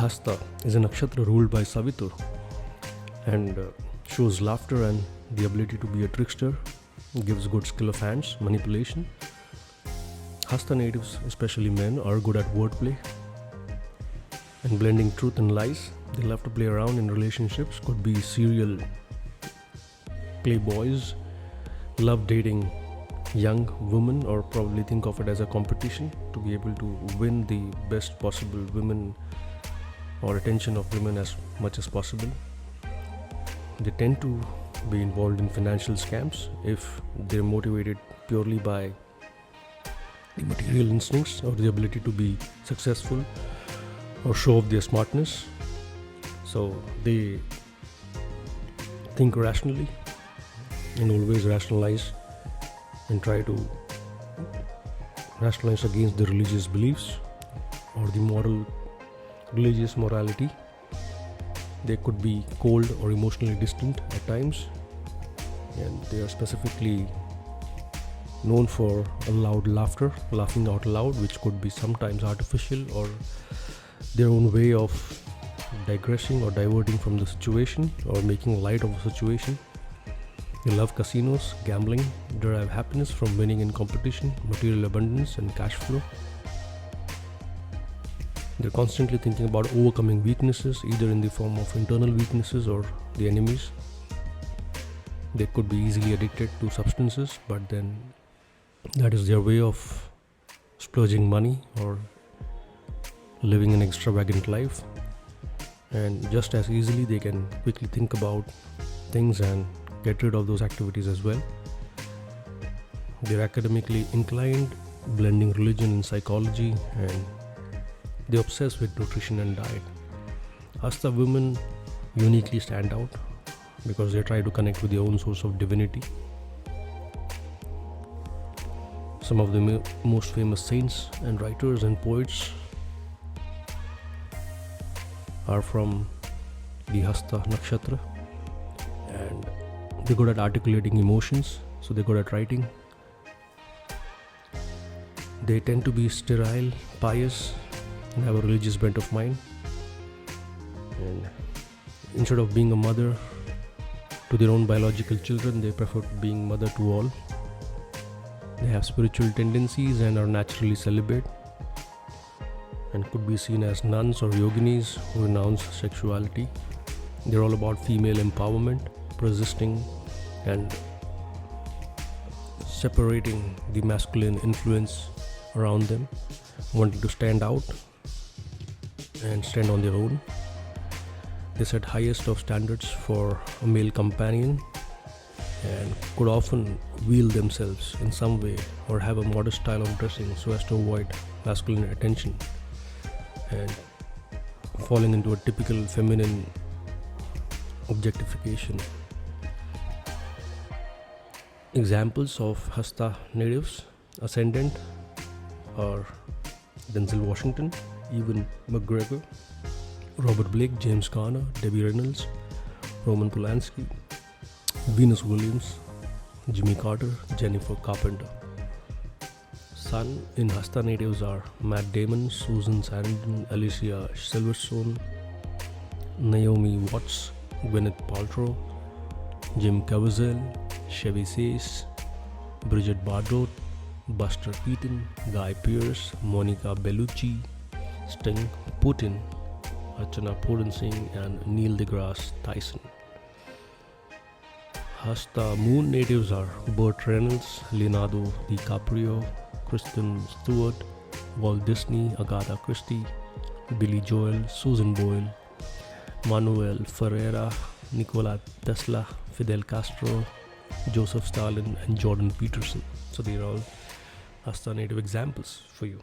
Hasta is a nakshatra ruled by Savitur and shows laughter and the ability to be a trickster, gives good skill of hands, manipulation. Hasta natives, especially men, are good at wordplay and blending truth and lies. They love to play around in relationships, could be serial playboys, love dating young women, or probably think of it as a competition to be able to win the best possible women or attention of women as much as possible. They tend to be involved in financial scams if they're motivated purely by the material instincts or the ability to be successful or show off their smartness. So they think rationally and always rationalize and try to rationalize against the religious beliefs or the religious morality. They could be cold or emotionally distant at times, and they are specifically known for a loud laughter, laughing out loud, which could be sometimes artificial or their own way of digressing or diverting from the situation or making light of a situation. They love casinos, gambling, derive happiness from winning in competition, material abundance, and cash flow. They're constantly thinking about overcoming weaknesses, either in the form of internal weaknesses or the enemies. They could be easily addicted to substances, but then that is their way of splurging money or living an extravagant life. And just as easily, they can quickly think about things and get rid of those activities as well. They're academically inclined, blending religion and psychology, and they're obsessed with nutrition and diet. Hasta women uniquely stand out because they try to connect with their own source of divinity. Some of the most famous saints and writers and poets are from the Hasta nakshatra, and they're good at articulating emotions, so they're good at writing. They tend to be sterile, pious, and have a religious bent of mind. And instead of being a mother to their own biological children, they prefer being mother to all. They have spiritual tendencies and are naturally celibate and could be seen as nuns or yoginis who renounce sexuality. They're all about female empowerment, resisting and separating the masculine influence around them, wanting to stand out and stand on their own. They set highest of standards for a male companion and could often veil themselves in some way or have a modest style of dressing so as to avoid masculine attention and falling into a typical feminine objectification. Examples of Hasta natives ascendant are Denzel Washington, Ewan McGregor, Robert Blake, James Garner, Debbie Reynolds, Roman Polanski, Venus Williams, Jimmy Carter, Jennifer Carpenter. Sun in Hasta natives are Matt Damon, Susan Sarandon, Alicia Silverstone, Naomi Watts, Gwyneth Paltrow, Jim Caviezel, Chevy Chase, Bridget Bardot, Buster Keaton, Guy Pearce, Monica Bellucci, Sting, Putin, Archana Puran Singh, and Neil deGrasse Tyson. Hasta Moon natives are Burt Reynolds, Leonardo DiCaprio, Kristen Stewart, Walt Disney, Agatha Christie, Billy Joel, Susan Boyle, Manuel Ferreira, Nikola Tesla, Fidel Castro, Joseph Stalin, and Jordan Peterson. So these are all Hasta native examples for you.